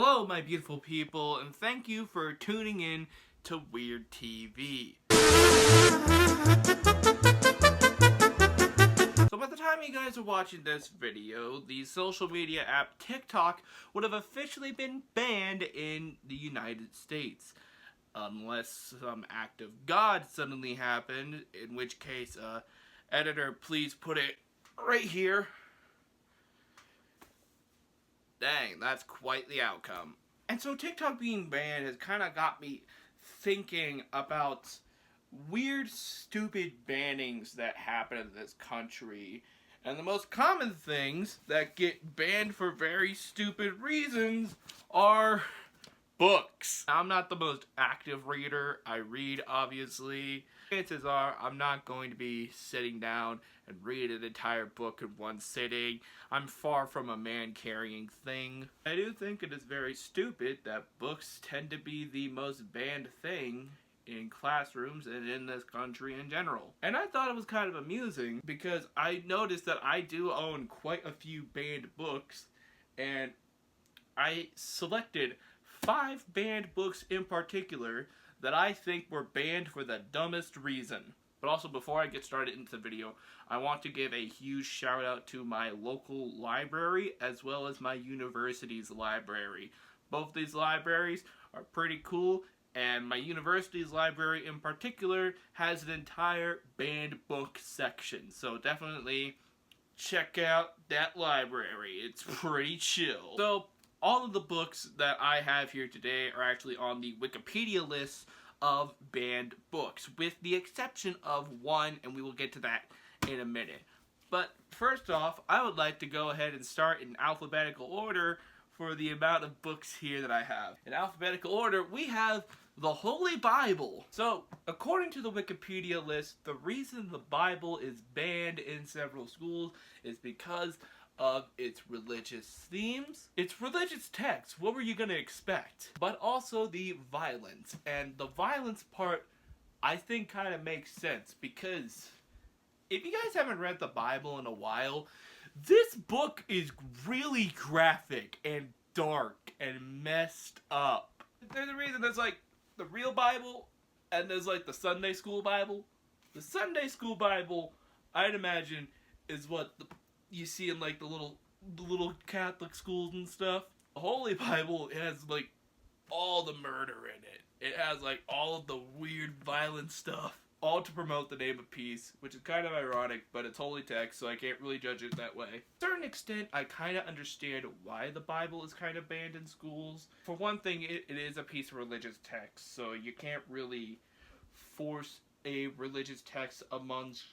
Hello, my beautiful people, and thank you for tuning in to Weird TV. So by the time you guys are watching this video, the social media app TikTok would have officially been banned in the United States. Unless some act of God suddenly happened, in which case, editor, please put it right here. Dang, that's quite the outcome. And so TikTok being banned has kind of got me thinking about weird, stupid bannings that happen in this country. And the most common things that get banned for very stupid reasons are books. I'm not the most active reader. I read, obviously. Chances are I'm not going to be sitting down and read an entire book in one sitting. I'm far from a man-carrying thing. I do think it is very stupid that books tend to be the most banned thing in classrooms and in this country in general. And I thought it was kind of amusing because I noticed that I do own quite a few banned books, and I selected 5 banned books in particular that I think were banned for the dumbest reason. But also, before I get started into the video, I want to give a huge shout out to my local library as well as my university's library. Both these libraries are pretty cool, and my university's library in particular has an entire banned book section. So definitely check out that library. It's pretty chill. So all of the books that I have here today are actually on the Wikipedia list of banned books, with the exception of one, and we will get to that in a minute. But first off, I would like to go ahead and start in alphabetical order for the amount of books here that I have. In alphabetical order, we have the Holy Bible. So, according to the Wikipedia list, the reason the Bible is banned in several schools is because of its religious themes, its religious texts. What were you gonna expect? But also the violence. And the violence part, I think, kind of makes sense, because if you guys haven't read the Bible in a while, this book is really graphic and dark and messed up. There's a reason there's like the real Bible and there's like the Sunday school Bible. The Sunday school Bible, I'd imagine, is what you see in like the little Catholic schools and stuff. The Holy Bible, it has like all the murder in it. It has like all of the weird violent stuff, all to promote the name of peace, which is kind of ironic, but it's holy text, so I can't really judge it that way. To a certain extent, I kind of understand why the Bible is kind of banned in schools. For one thing, it is a piece of religious text, so you can't really force a religious text amongst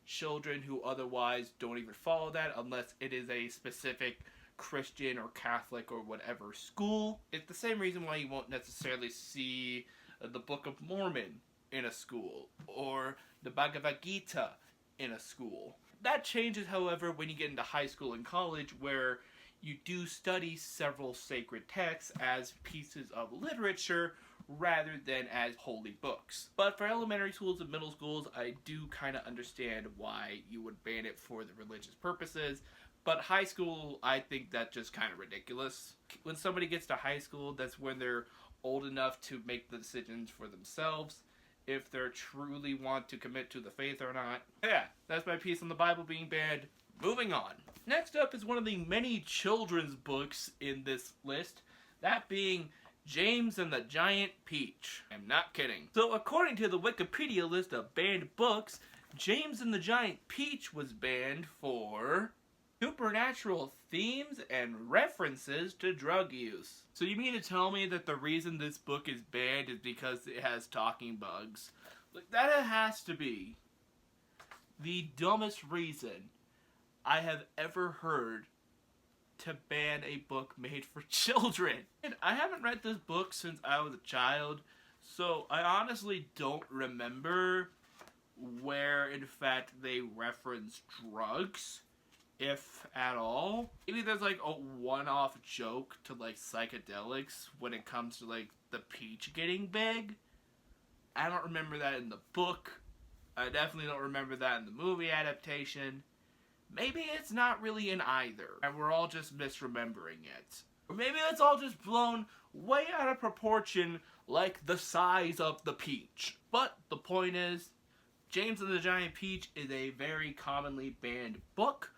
children who otherwise don't even follow that unless it is a specific Christian or Catholic or whatever school. It's the same reason why you won't necessarily see the Book of Mormon in a school or the Bhagavad Gita in a school. That changes, however, when you get into high school and college, where you do study several sacred texts as pieces of literature rather than as holy books. But for elementary schools and middle schools, I do kind of understand why you would ban it for the religious purposes. But high school, I think that's just kind of ridiculous. When somebody gets to high school, that's when they're old enough to make the decisions for themselves, if they truly want to commit to the faith or not. Yeah, that's my piece on the Bible being banned. Moving on. Next up is one of the many children's books in this list, that being James and the Giant Peach. I'm not kidding. So according to the Wikipedia list of banned books, James and the Giant Peach was banned for supernatural themes and references to drug use. So you mean to tell me that the reason this book is banned is because it has talking bugs? Like, that has to be the dumbest reason I have ever heard to ban a book made for children. And I haven't read this book since I was a child, so I honestly don't remember where, in fact, they reference drugs, if at all. Maybe there's like a one-off joke to like psychedelics when it comes to like the peach getting big. I don't remember that in the book. I definitely don't remember that in the movie adaptation. Maybe it's not really in either, and we're all just misremembering it. Or maybe it's all just blown way out of proportion, like the size of the peach. But the point is, James and the Giant Peach is a very commonly banned book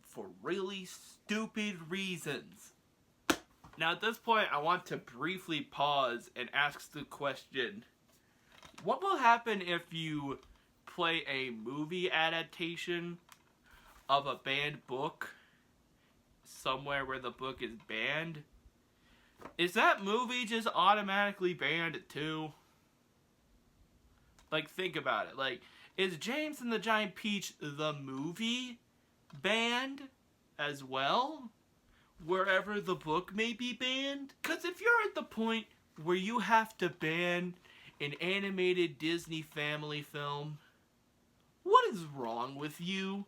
for really stupid reasons. Now at this point, I want to briefly pause and ask the question, what will happen if you play a movie adaptation of a banned book somewhere where the book is banned? Is that movie just automatically banned too? Like, think about it. Like, is James and the Giant Peach the movie banned as well? Wherever the book may be banned? Because if you're at the point where you have to ban an animated Disney family film, what is wrong with you?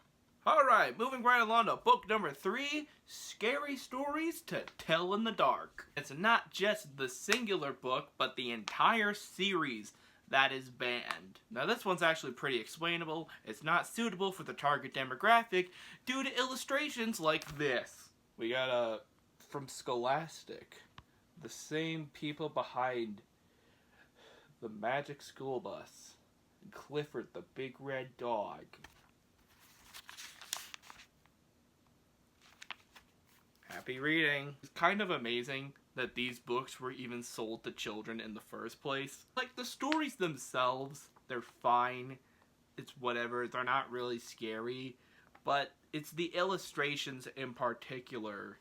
Alright, moving right along to book number 3, Scary Stories to Tell in the Dark. It's not just the singular book, but the entire series that is banned. Now this one's actually pretty explainable. It's not suitable for the target demographic due to illustrations like this. We got from Scholastic, the same people behind the Magic School Bus, and Clifford the Big Red Dog. Happy reading. It's kind of amazing that these books were even sold to children in the first place. Like, the stories themselves, they're fine. It's whatever. They're not really scary. But it's the illustrations in particular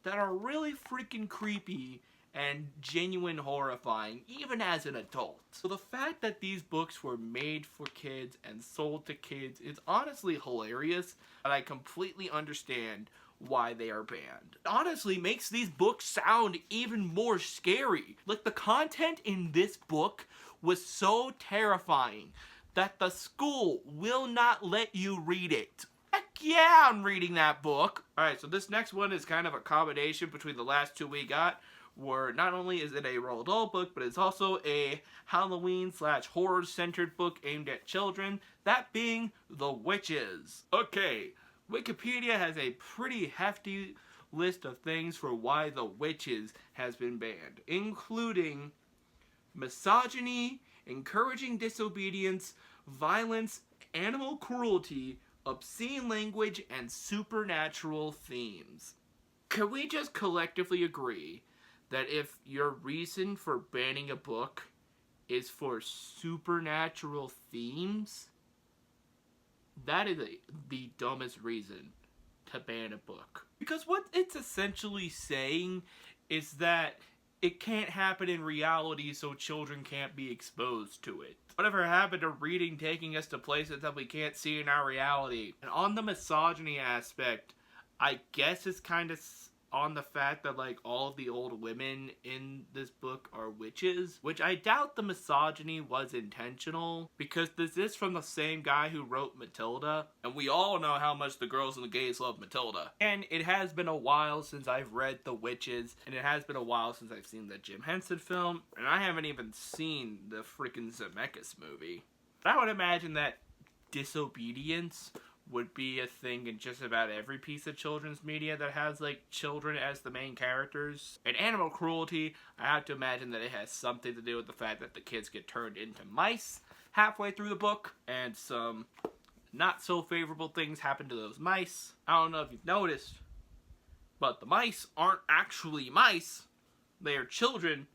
that are really freaking creepy and genuine horrifying, even as an adult. So the fact that these books were made for kids and sold to kids is honestly hilarious, and I completely understand why they are banned. It honestly makes these books sound even more scary. Like, the content in this book was so terrifying that the school will not let you read it. Heck yeah, I'm reading that book. Alright, so this next one is kind of a combination between the last two we got, where not only is it a Roald Dahl book, but it's also a Halloween/horror-centered book aimed at children, that being The Witches. Okay, Wikipedia has a pretty hefty list of things for why The Witches has been banned, including misogyny, encouraging disobedience, violence, animal cruelty, obscene language, and supernatural themes. Can we just collectively agree that if your reason for banning a book is for supernatural themes, that is the dumbest reason to ban a book? Because what it's essentially saying is that it can't happen in reality, so children can't be exposed to it. Whatever happened to reading taking us to places that we can't see in our reality? And on the misogyny aspect, I guess it's kind of on the fact that, like, all of the old women in this book are witches, which I doubt the misogyny was intentional, because this is from the same guy who wrote Matilda, and we all know how much the girls and the gays love Matilda. And it has been a while since I've read The Witches, and it has been a while since I've seen the Jim Henson film, and I haven't even seen the freaking Zemeckis movie. But I would imagine that disobedience would be a thing in just about every piece of children's media that has, like, children as the main characters. And animal cruelty, I have to imagine that it has something to do with the fact that the kids get turned into mice halfway through the book, and some not so favorable things happen to those mice. I don't know if you've noticed, but the mice aren't actually mice. They are children.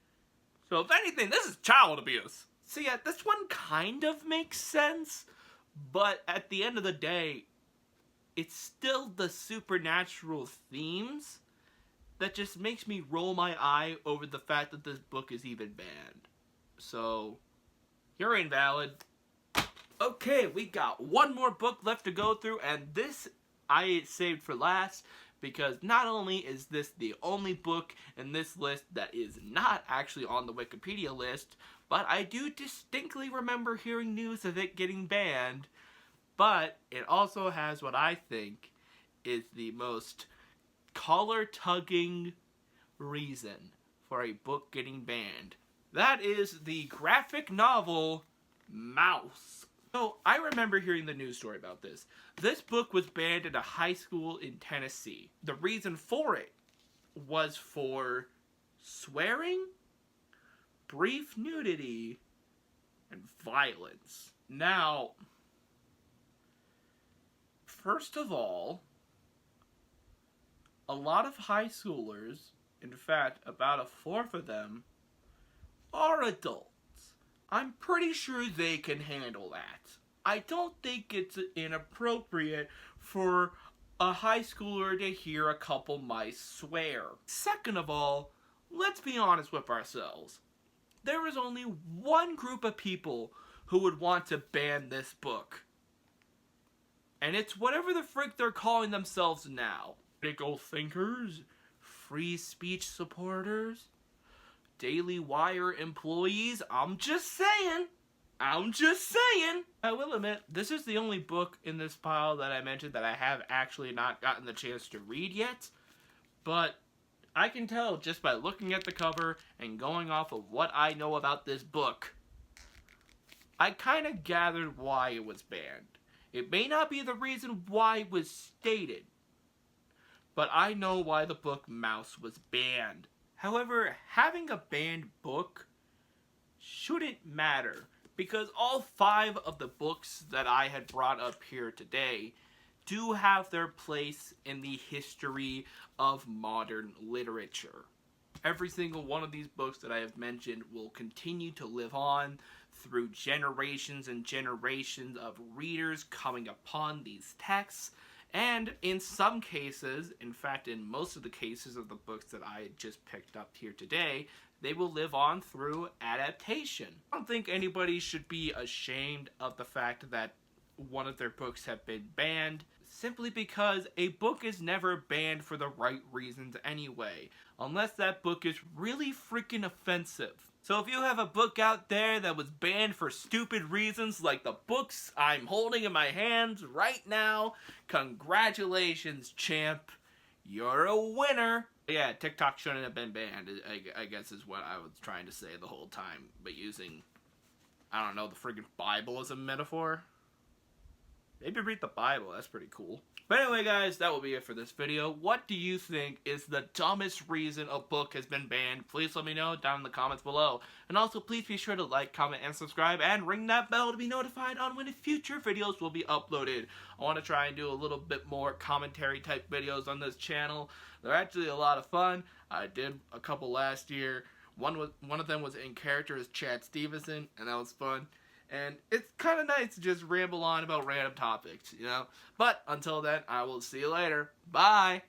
So if anything, this is child abuse. So yeah, this one kind of makes sense, but at the end of the day, it's still the supernatural themes that just makes me roll my eye over the fact that this book is even banned. So, you're invalid. Okay, we got one more book left to go through, and this I saved for last, because not only is this the only book in this list that is not actually on the Wikipedia list, but I do distinctly remember hearing news of it getting banned, but it also has what I think is the most collar-tugging reason for a book getting banned. That is the graphic novel Maus. So, I remember hearing the news story about this. This book was banned at a high school in Tennessee. The reason for it was for swearing, brief nudity, and violence. Now, first of all, a lot of high schoolers, in fact, about a fourth of them, are adults. I'm pretty sure they can handle that. I don't think it's inappropriate for a high schooler to hear a couple mice swear. Second of all, let's be honest with ourselves. There is only one group of people who would want to ban this book. And it's whatever the frick they're calling themselves now. Critical thinkers, free speech supporters, Daily Wire employees. I'm just saying. I will admit, this is the only book in this pile that I mentioned that I have actually not gotten the chance to read yet. But I can tell just by looking at the cover and going off of what I know about this book, I kind of gathered why it was banned. It may not be the reason why it was stated, but I know why the book Maus was banned. However, having a banned book shouldn't matter, because all 5 of the books that I had brought up here today do have their place in the history of modern literature. Every single one of these books that I have mentioned will continue to live on through generations and generations of readers coming upon these texts. And in some cases, in fact in most of the cases of the books that I just picked up here today, they will live on through adaptation. I don't think anybody should be ashamed of the fact that one of their books have been banned, simply because a book is never banned for the right reasons anyway, unless that book is really freaking offensive. So if you have a book out there that was banned for stupid reasons like the books I'm holding in my hands right now, congratulations, champ. You're a winner. Yeah, TikTok shouldn't have been banned, I guess is what I was trying to say the whole time, but using, I don't know, the friggin' Bible as a metaphor. Maybe read the Bible, that's pretty cool. But anyway guys, that will be it for this video. What do you think is the dumbest reason a book has been banned? Please let me know down in the comments below. And also please be sure to like, comment, and subscribe, and ring that bell to be notified on when future videos will be uploaded. I want to try and do a little bit more commentary type videos on this channel. They're actually a lot of fun. I did a couple last year. One of them was in character as Chad Stevenson, and that was fun. And it's kind of nice to just ramble on about random topics, you know? But until then, I will see you later. Bye!